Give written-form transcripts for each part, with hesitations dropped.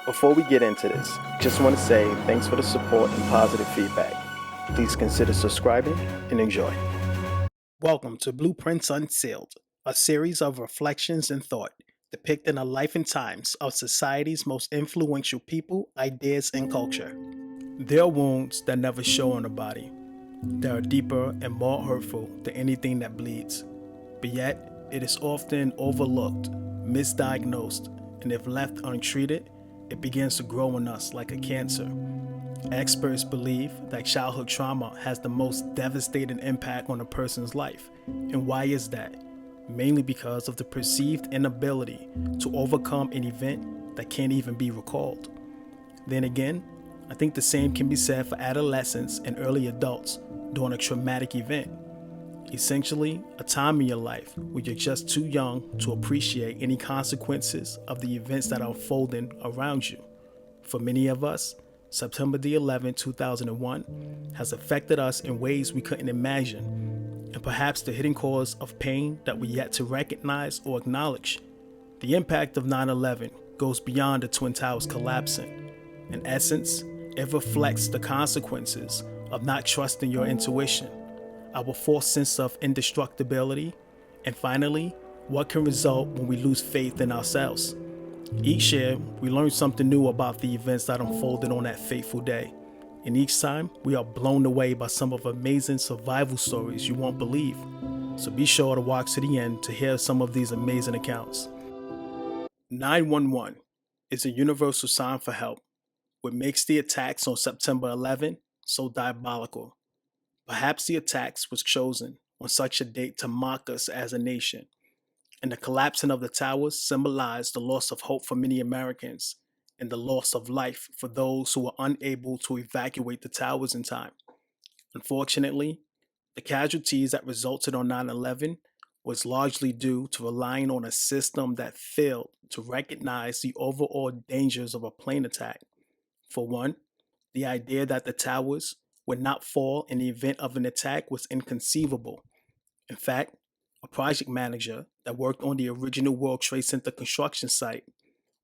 Before we get into this, just want to say thanks for the support and positive feedback. Please consider subscribing and enjoy. Welcome to Blueprints Unsealed, a series of reflections and thought depicting the life and times of society's most influential people, ideas, and culture. There are wounds that never show on the body. They are deeper and more hurtful than anything that bleeds. But yet, it is often overlooked, misdiagnosed, and if left untreated, it begins to grow in us like a cancer. Experts believe that childhood trauma has the most devastating impact on a person's life. And why is that? Mainly because of the perceived inability to overcome an event that can't even be recalled. Then again, I think the same can be said for adolescents and early adults during a traumatic event. Essentially, a time in your life where you're just too young to appreciate any consequences of the events that are unfolding around you. For many of us, September the 11th, 2001 has affected us in ways we couldn't imagine, and perhaps the hidden cause of pain that we yet to recognize or acknowledge. The impact of 9/11 goes beyond the Twin Towers collapsing. In essence, it reflects the consequences of not trusting your intuition, our false sense of indestructibility, and finally, what can result when we lose faith in ourselves. Each year, we learn something new about the events that unfolded on that fateful day. And each time, we are blown away by some of the amazing survival stories you won't believe. So be sure to watch to the end to hear some of these amazing accounts. 911 is a universal sign for help, what makes the attacks on September 11 so diabolical. Perhaps the attacks was chosen on such a date to mock us as a nation, and the collapsing of the towers symbolized the loss of hope for many Americans and the loss of life for those who were unable to evacuate the towers in time. Unfortunately, the casualties that resulted on 9/11 was largely due to relying on a system that failed to recognize the overall dangers of a plane attack. For one, the idea that the towers would not fall in the event of an attack was inconceivable. In fact, a project manager that worked on the original World Trade Center construction site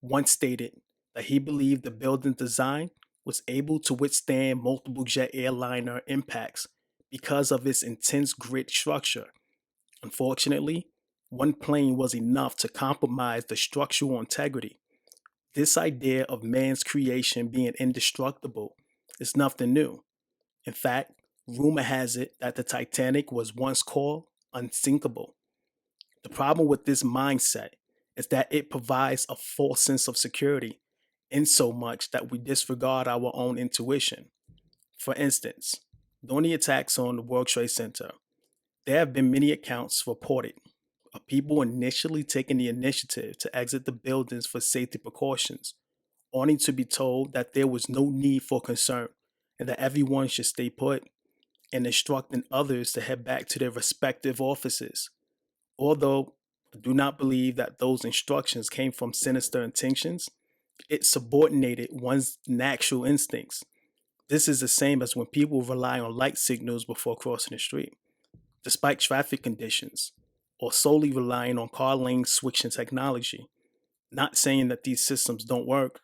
once stated that he believed the building's design was able to withstand multiple jet airliner impacts because of its intense grid structure. Unfortunately, one plane was enough to compromise the structural integrity. This idea of man's creation being indestructible is nothing new. In fact, rumor has it that the Titanic was once called unsinkable. The problem with this mindset is that it provides a false sense of security in so much that we disregard our own intuition. For instance, during the attacks on the World Trade Center, there have been many accounts reported of people initially taking the initiative to exit the buildings for safety precautions, only to be told that there was no need for concern and that everyone should stay put, and instructing others to head back to their respective offices. Although I do not believe that those instructions came from sinister intentions, it subordinated one's natural instincts. This is the same as when people rely on light signals before crossing the street, despite traffic conditions, or solely relying on car lane switching technology. Not saying that these systems don't work,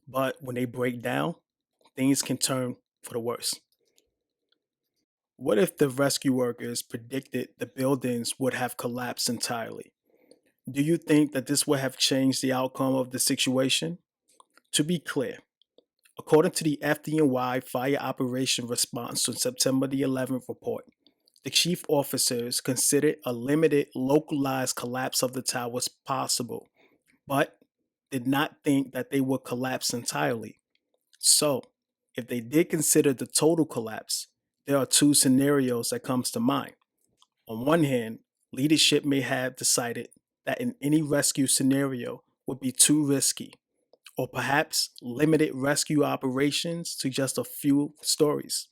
but when they break down, things can turn for the worse. What if the rescue workers predicted the buildings would have collapsed entirely? Do you think that this would have changed the outcome of the situation? To be clear, according to the FDNY Fire Operation Response on September the 11th report, the chief officers considered a limited localized collapse of the towers possible, but did not think that they would collapse entirely. So, if they did consider the total collapse, there are two scenarios that comes to mind. On one hand, leadership may have decided that in any rescue scenario would be too risky, or perhaps limited rescue operations to just a few stories.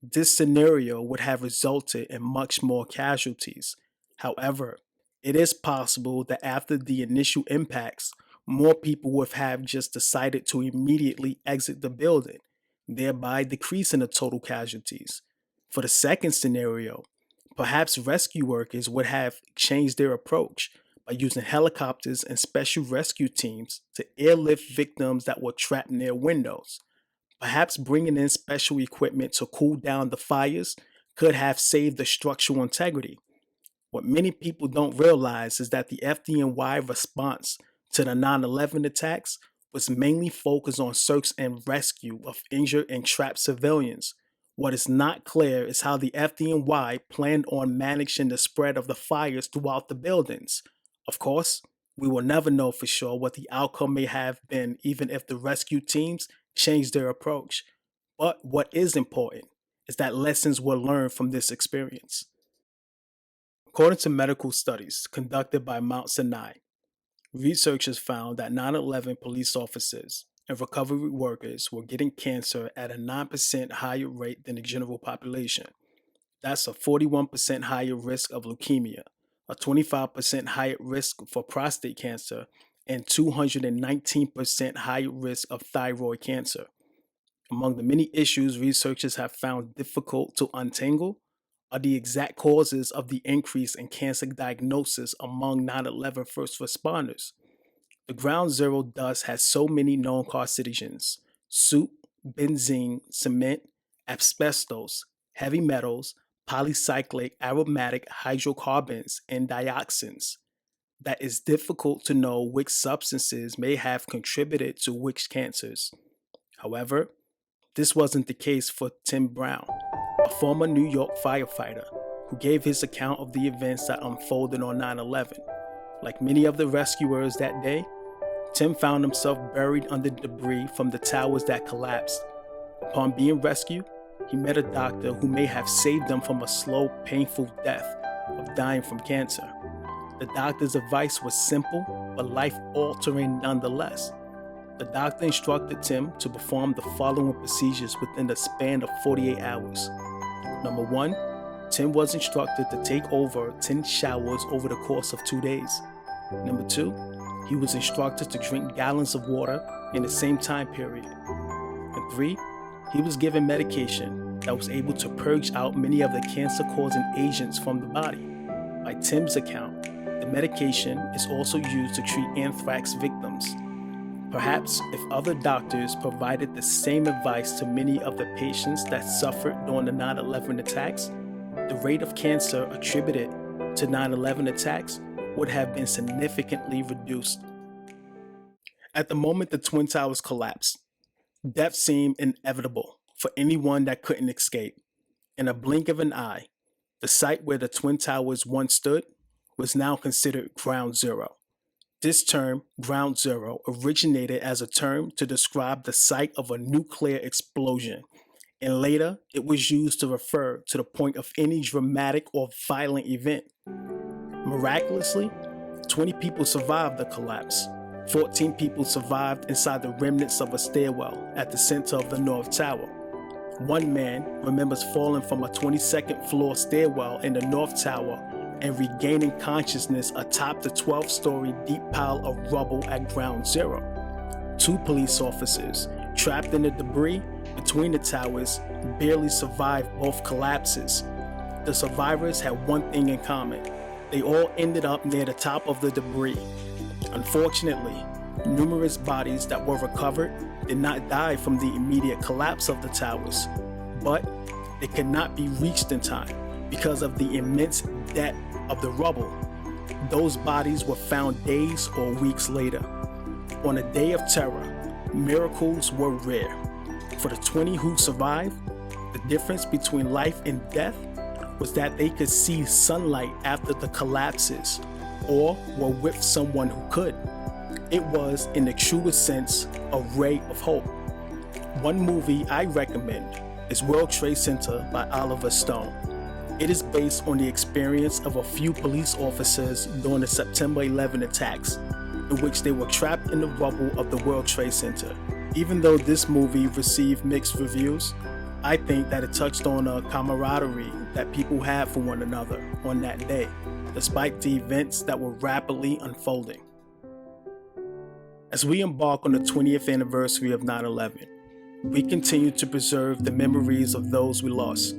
This scenario would have resulted in much more casualties. However, it is possible that after the initial impacts, more people would have just decided to immediately exit the building, thereby decreasing the total casualties. For the second scenario, perhaps rescue workers would have changed their approach, by using helicopters and special rescue teams to airlift victims that were trapped near windows. Perhaps bringing in special equipment to cool down the fires could have saved the structural integrity. What many people don't realize is that the FDNY response to the 9/11 attacks was mainly focused on search and rescue of injured and trapped civilians. What is not clear is how the FDNY planned on managing the spread of the fires throughout the buildings. Of course, we will never know for sure what the outcome may have been, even if the rescue teams changed their approach. But what is important is that lessons were learned from this experience. According to medical studies conducted by Mount Sinai, researchers found that 9/11 police officers and recovery workers were getting cancer at a 9% higher rate than the general population. That's a 41% higher risk of leukemia, a 25% higher risk for prostate cancer, and 219% higher risk of thyroid cancer. Among the many issues researchers have found difficult to untangle are the exact causes of the increase in cancer diagnosis among 9/11 first responders. The ground zero dust has so many known carcinogens: soot, benzene, cement, asbestos, heavy metals, polycyclic aromatic hydrocarbons, and dioxins that it's difficult to know which substances may have contributed to which cancers. However, this wasn't the case for Tim Brown, a former New York firefighter who gave his account of the events that unfolded on 9/11. Like many of the rescuers that day, Tim found himself buried under debris from the towers that collapsed. Upon being rescued, he met a doctor who may have saved him from a slow, painful death of dying from cancer. The doctor's advice was simple, but life-altering nonetheless. The doctor instructed Tim to perform the following procedures within the span of 48 hours. Number 1, Tim was instructed to take over 10 showers over the course of 2 days. Number 2, he was instructed to drink gallons of water in the same time period. And 3, he was given medication that was able to purge out many of the cancer-causing agents from the body. By Tim's account, the medication is also used to treat anthrax victims. Perhaps if other doctors provided the same advice to many of the patients that suffered during the 9/11 attacks, the rate of cancer attributed to 9/11 attacks would have been significantly reduced. At the moment the Twin Towers collapsed, death seemed inevitable for anyone that couldn't escape. In a blink of an eye, the site where the Twin Towers once stood was now considered ground zero. This term, ground zero, originated as a term to describe the site of a nuclear explosion, and later it was used to refer to the point of any dramatic or violent event. Miraculously, 20 people survived the collapse. 14 people survived inside the remnants of a stairwell at the center of the North Tower. One man remembers falling from a 22nd floor stairwell in the North Tower and regaining consciousness atop the 12-story deep pile of rubble at ground zero. 2 police officers, trapped in the debris between the towers, barely survived both collapses. The survivors had one thing in common: they all ended up near the top of the debris. Unfortunately, numerous bodies that were recovered did not die from the immediate collapse of the towers, but they could not be reached in time because of the immense depth of the rubble. Those bodies were found days or weeks later. On a day of terror, miracles were rare. For the 20 who survived, the difference between life and death was that they could see sunlight after the collapses, or were with someone who could. It was, in the truest sense, a ray of hope. One movie I recommend is World Trade Center by Oliver Stone. It is based on the experience of a few police officers during the September 11 attacks, in which they were trapped in the rubble of the World Trade Center. Even though this movie received mixed reviews, I think that it touched on a camaraderie that people had for one another on that day, despite the events that were rapidly unfolding. As we embark on the 20th anniversary of 9/11, we continue to preserve the memories of those we lost.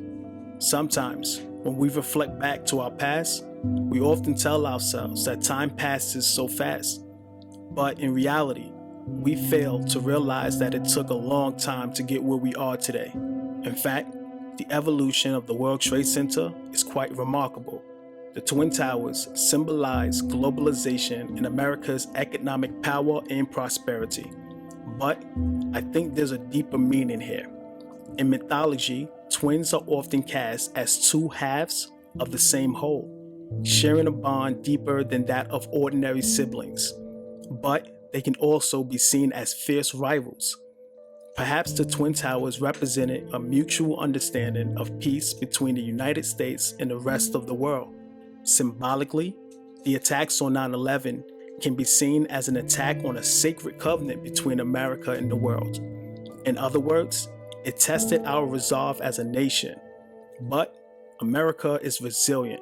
Sometimes, when we reflect back to our past, we often tell ourselves that time passes so fast. But in reality, we fail to realize that it took a long time to get where we are today. In fact, the evolution of the World Trade Center is quite remarkable. The Twin Towers symbolize globalization and America's economic power and prosperity. But I think there's a deeper meaning here. In mythology, twins are often cast as two halves of the same whole, sharing a bond deeper than that of ordinary siblings. But they can also be seen as fierce rivals. Perhaps the Twin Towers represented a mutual understanding of peace between the United States and the rest of the world. Symbolically, the attacks on 9/11 can be seen as an attack on a sacred covenant between America and the world. In other words, it tested our resolve as a nation. But America is resilient.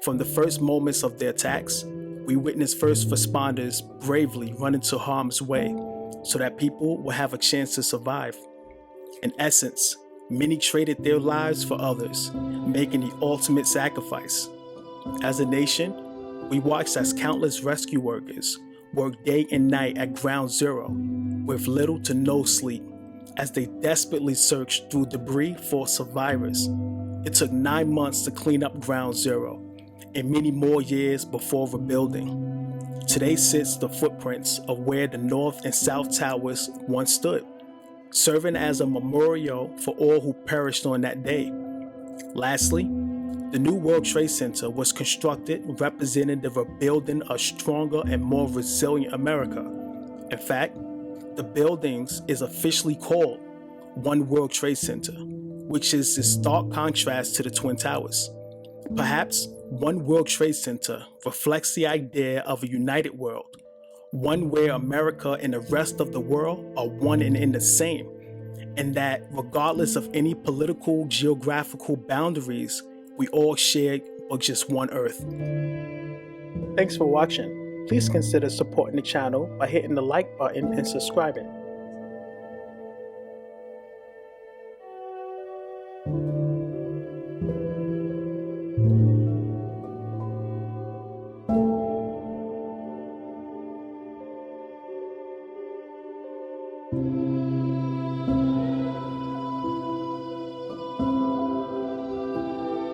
From the first moments of the attacks, we witnessed first responders bravely run into harm's way so that people will have a chance to survive. In essence, many traded their lives for others, making the ultimate sacrifice. As a nation, we watched as countless rescue workers worked day and night at Ground Zero with little to no sleep as they desperately searched through debris for survivors. It took 9 months to clean up Ground Zero and many more years before rebuilding. Today sits the footprints of where the North and South Towers once stood, serving as a memorial for all who perished on that day. Lastly, the new World Trade Center was constructed representing the rebuilding of stronger and more resilient America. In fact, the buildings is officially called One World Trade Center, which is a stark contrast to the Twin Towers. Perhaps One World Trade Center reflects the idea of a united world, one where America and the rest of the world are one and in the same, and that regardless of any political, geographical boundaries, we all share but just one Earth. Thanks for watching. Please consider supporting the channel by hitting the like button and subscribing.